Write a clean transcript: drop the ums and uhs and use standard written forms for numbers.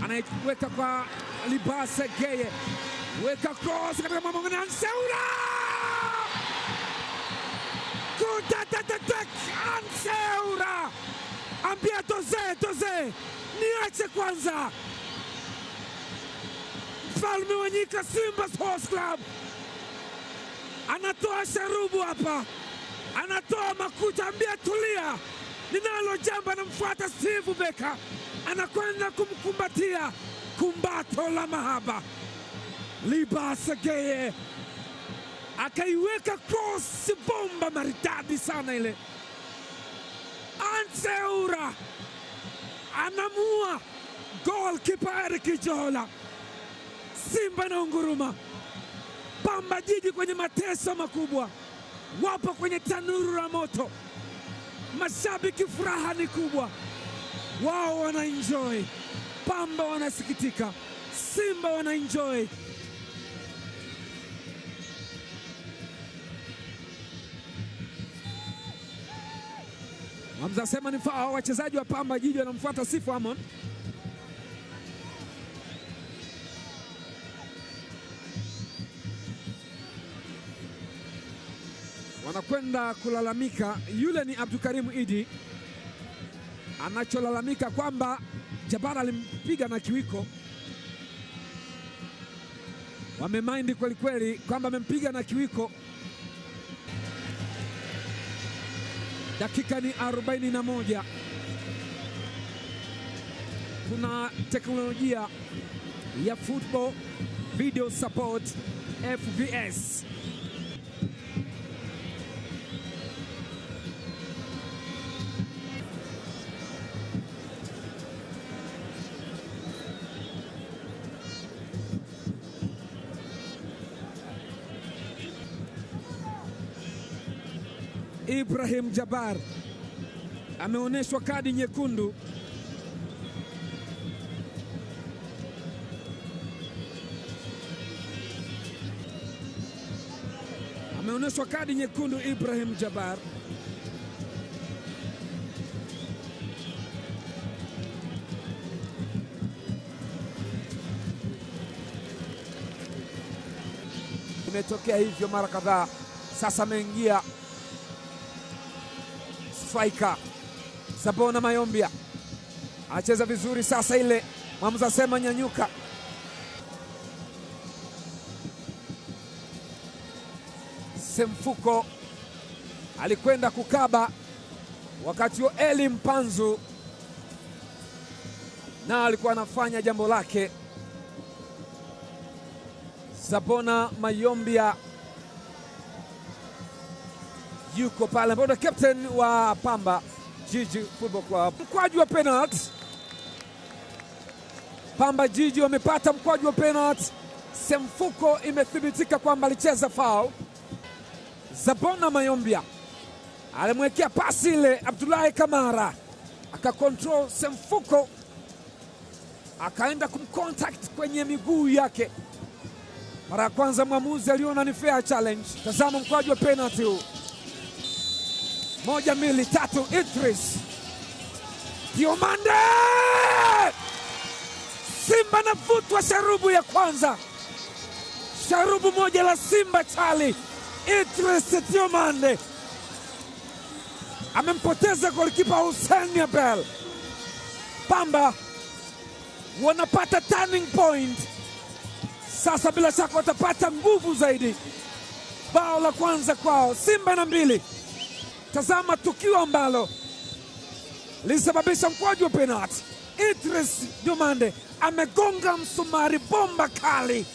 anaiweka kwa Libase Geye, weka cross katika mamongoni Anseura, kutatatek Anseura, ambia Toze, niache kwanza. Mfalme wa nyika Simba Sports Club anatoa sharubu hapa, anatoa makuta, ambia tulia, ninalo jambo. Anamfuata Steve Becker, anakwenda kumkumbatia, kumbato la mahaba. Libase Geye akaiweka cross, bomba maridadi sana ile. Anseura anamua goalkeeper Eric Jola. Simba na unguruma. Pamba Jiji kwenye mateso makubwa, wapo kwenye tanuru la moto. Mashabiki furaha ni kubwa, wao wana enjoy, Pamba wanasikitika, Simba wana enjoy. Hamza sema ni foul. Wachezaji wa Pamba Jiji wanamfuata Sifu Amon. Wanakwenda kulalamika. Yule ni Abdulkarim Idi, anacholalamika kwamba Jabara alimpiga na kiwiko. Wamemind kweli kweli kwamba amempiga na kiwiko. Dakika ni 41. Kuna teknolojia ya Football Video Support FVS. Ibrahim Jabbar ameonyeshwa kadi nyekundu. Ameonyeshwa kadi nyekundu Ibrahim Jabbar. Imetokea hivyo mara kadhaa. Sasa ameingia striker Zabona Mayombia, anacheza vizuri sasa. Ile mwamuzi asema nyanyuka. Semfuko alikwenda kukaba, wakati huo Eli Mpanzu na alikuwa anafanya jambo lake. Zabona Mayombia yuko pale, ambaye ni captain wa Pamba Jiji Football Club. Mkwaju wa penalty. Pamba Jiji wamepata mkwaju wa penalty. Semfuko imethibitika kwamba alicheza foul. Zabona Mayombia alimwekea pasi ile Abdullahi Kamara, akakontrol Semfuko, akaenda kumcontact kwenye miguu yake. Mara ya kwanza mwamuzi aliona ni fair challenge. Tazama mkwaju wa penalty huu. 1, 2, 3. Idris Diomande, Simba navutwa sharubu ya kwanza. Sharubu moja la Simba chali. Idris Diomande amempoteza golikipa Hussein Abel. Pamba wanapata turning point. Sasa bila shaka watapata nguvu zaidi. Bao la kwanza kwao, Simba na 2. Tazama tukio ambalo lisababisha mkwaju wa penalty. Idris Diomande amegonga msumari, bomba kali.